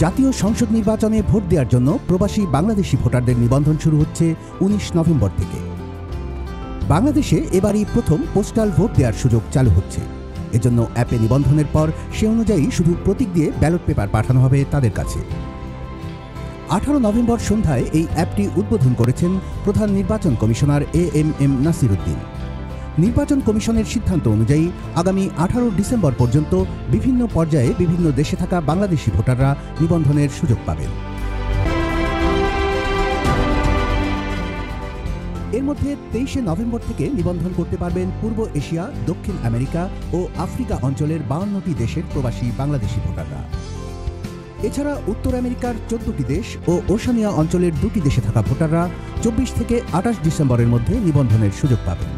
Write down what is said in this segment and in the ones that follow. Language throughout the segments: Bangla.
জাতীয় সংসদ নির্বাচনে ভোট দেওয়ার জন্য প্রবাসী বাংলাদেশি ভোটারদের নিবন্ধন শুরু হচ্ছে ১৯ নভেম্বর থেকে। বাংলাদেশে এবারই প্রথম পোস্টাল ভোট দেওয়ার সুযোগ চালু হচ্ছে। এজন্য অ্যাপে নিবন্ধনের পর সে অনুযায়ী শুধু প্রতীক দিয়ে ব্যালট পেপার পাঠানো হবে তাদের কাছে। ১৮ নভেম্বর সন্ধ্যায় এই অ্যাপটি উদ্বোধন করেছেন প্রধান নির্বাচন কমিশনার এএমএম নাসির উদ্দিন। নির্বাচন কমিশনের সিদ্ধান্ত অনুযায়ী আগামী ১৮ ডিসেম্বর পর্যন্ত বিভিন্ন পর্যায়ে বিভিন্ন দেশে থাকা বাংলাদেশি ভোটাররা নিবন্ধনের সুযোগ পাবেন। এর মধ্যে ২৩শে নভেম্বর থেকে নিবন্ধন করতে পারবেন পূর্ব এশিয়া, দক্ষিণ আমেরিকা ও আফ্রিকা অঞ্চলের ৫২টি দেশের প্রবাসী বাংলাদেশি ভোটাররা। এছাড়া উত্তর আমেরিকার ১৪টি দেশ ও ওশানিয়া অঞ্চলের ২টি দেশে থাকা ভোটাররা ২৪ থেকে ২৮ ডিসেম্বরের মধ্যে নিবন্ধনের সুযোগ পাবেন।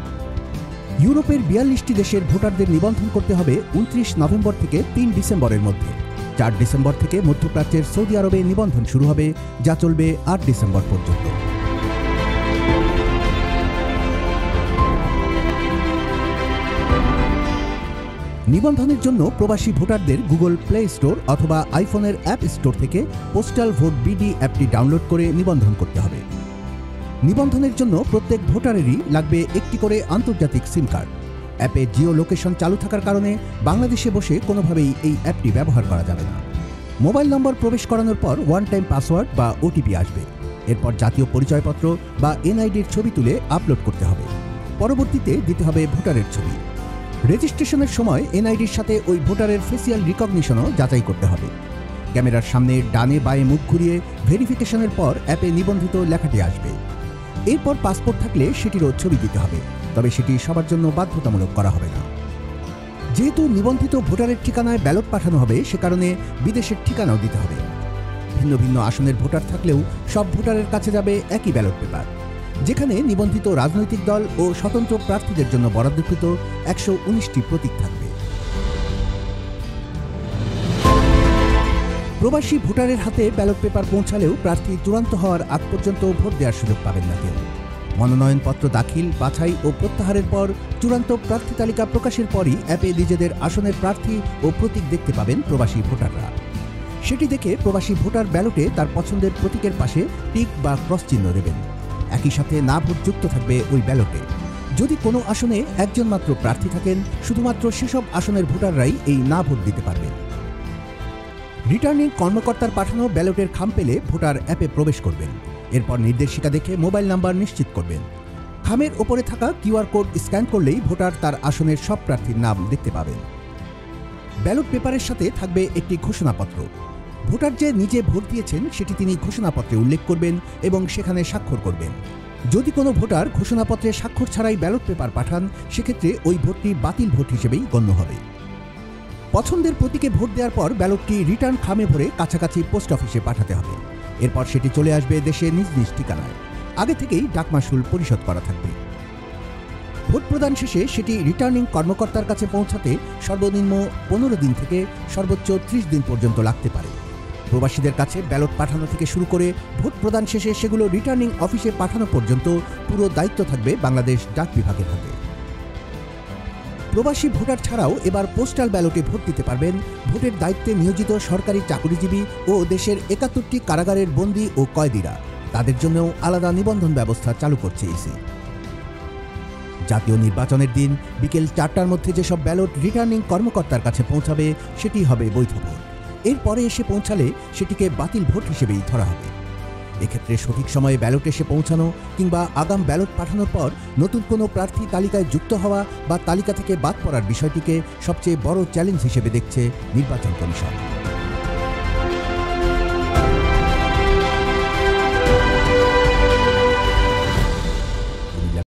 ইউরোপের ৪২টি দেশের ভোটারদের নিবন্ধন করতে হবে ২৯ নভেম্বর থেকে ৩ ডিসেম্বরের মধ্যে। ৪ ডিসেম্বর থেকে মধ্যপ্রাচ্যের সৌদি আরবে নিবন্ধন শুরু হবে, যা চলবে ৮ ডিসেম্বর পর্যন্ত। নিবন্ধনের জন্য প্রবাসী ভোটারদের গুগল প্লে স্টোর অথবা আইফোনের অ্যাপ স্টোর থেকে পোস্টাল ভোট বিডি অ্যাপটি ডাউনলোড করে নিবন্ধন করতে হবে। নিবন্ধনের জন্য প্রত্যেক ভোটারেরই লাগবে একটি করে আন্তর্জাতিক সিম কার্ড। অ্যাপে জিও লোকেশন চালু থাকার কারণে বাংলাদেশে বসে কোনোভাবেই এই অ্যাপটি ব্যবহার করা যাবে না। মোবাইল নম্বর প্রবেশ করানোর পর ওয়ান টাইম পাসওয়ার্ড বা ওটিপি আসবে। এরপর জাতীয় পরিচয়পত্র বা এনআইডির ছবি তুলে আপলোড করতে হবে। পরবর্তীতে দিতে হবে ভোটারের ছবি। রেজিস্ট্রেশনের সময় এনআইডির সাথে ওই ভোটারের ফেসিয়াল রিকগনিশনও যাচাই করতে হবে। ক্যামেরার সামনে ডানে বাঁয়ে মুখ ঘুরিয়ে ভেরিফিকেশনের পর অ্যাপে নিবন্ধিত লেখাটি আসবে। এরপর পাসপোর্ট থাকলে সেটিরও ছবি দিতে হবে, তবে সেটি সবার জন্য বাধ্যতামূলক করা হবে না। যেহেতু নিবন্ধিত ভোটারের ঠিকানায় ব্যালট পাঠানো হবে, সে কারণে বিদেশের ঠিকানাও দিতে হবে। ভিন্ন ভিন্ন আসনের ভোটার থাকলেও সব ভোটারের কাছে যাবে একই ব্যালট পেপার, যেখানে নিবন্ধিত রাজনৈতিক দল ও স্বতন্ত্র প্রার্থীদের জন্য বরাদ্দকৃত ১১৯টি প্রতীক থাকবে। প্রবাসী ভোটারের হাতে ব্যালট পেপার পৌঁছালেও প্রার্থী চূড়ান্ত হওয়ার আগ পর্যন্ত ভোট দেওয়ার সুযোগ পাবেন না কেউ। মনোনয়নপত্র দাখিল, বাছাই ও প্রত্যাহারের পর চূড়ান্ত প্রার্থী তালিকা প্রকাশের পরই অ্যাপে নিজেদের আসনের প্রার্থী ও প্রতীক দেখতে পাবেন প্রবাসী ভোটাররা। সেটি দেখে প্রবাসী ভোটার ব্যালটে তার পছন্দের প্রতীকের পাশে টিক বা ক্রস চিহ্ন দেবেন। একই সাথে না ভোট যুক্ত থাকবে ওই ব্যালটে। যদি কোনো আসনে একজন মাত্র প্রার্থী থাকেন, শুধুমাত্র সেসব আসনের ভোটাররাই এই না ভোট দিতে পারবেন। রিটার্নিং কর্মকর্তার পাঠানো ব্যালটের খাম পেলে ভোটার অ্যাপে প্রবেশ করবেন। এরপর নির্দেশিকা দেখে মোবাইল নাম্বার নিশ্চিত করবেন। খামের ওপরে থাকা কিউআর কোড স্ক্যান করলেই ভোটার তার আসনের সব প্রার্থীর নাম দেখতে পাবেন। ব্যালট পেপারের সাথে থাকবে একটি ঘোষণাপত্র। ভোটার যে নিজে ভোট দিয়েছেন সেটি তিনি ঘোষণাপত্রে উল্লেখ করবেন এবং সেখানে স্বাক্ষর করবেন। যদি কোনো ভোটার ঘোষণাপত্রে স্বাক্ষর ছাড়াই ব্যালট পেপার পাঠান, সেক্ষেত্রে ওই ভোটটি বাতিল ভোট হিসেবেই গণ্য হবে। পছন্দের প্রতীকে ভোট দেওয়ার পর ব্যালটটি রিটার্ন খামে ভরে কাছাকাছি পোস্ট অফিসে পাঠাতে হবে। এরপর সেটি চলে আসবে দেশে নিজ নিজ ঠিকানায়। আগে থেকেই ডাকমাশুল পরিশোধ করা থাকবে। ভোট প্রদান শেষে সেটি রিটার্নিং কর্মকর্তার কাছে পৌঁছাতে সর্বনিম্ন ১৫ দিন থেকে সর্বোচ্চ ৩০ দিন পর্যন্ত লাগতে পারে। প্রবাসীদের কাছে ব্যালট পাঠানো থেকে শুরু করে ভোট প্রদান শেষে সেগুলো রিটার্নিং অফিসে পাঠানো পর্যন্ত পুরো দায়িত্ব থাকবে বাংলাদেশ ডাক বিভাগের হাতে। প্রবাসী ভোটার ছাড়াও এবার পোস্টাল ব্যালটে ভোট দিতে পারবেন ভোটের দায়িত্বে নিয়োজিত সরকারি চাকুরিজীবী ও দেশের ৭১টি কারাগারের বন্দী ও কয়েদিরা। তাদের জন্যও আলাদা নিবন্ধন ব্যবস্থা চালু করছে ইসি। জাতীয় নির্বাচনের দিন বিকেল ৪টার মধ্যে যেসব ব্যালট রিটার্নিং কর্মকর্তার কাছে পৌঁছাবে সেটি হবে বৈধ ভোট। এরপরে এসে পৌঁছালে সেটিকে বাতিল ভোট হিসেবেই ধরা হবে। এক্ষেত্রে সঠিক সময়ে ব্যালট এসে পৌঁছানো কিংবা আগাম ব্যালট পাঠানোর পর নতুন কোনো প্রার্থী তালিকায় যুক্ত হওয়া বা তালিকা থেকে বাদ পড়ার বিষয়টিকে সবচেয়ে বড় চ্যালেঞ্জ হিসেবে দেখছে নির্বাচন কমিশন।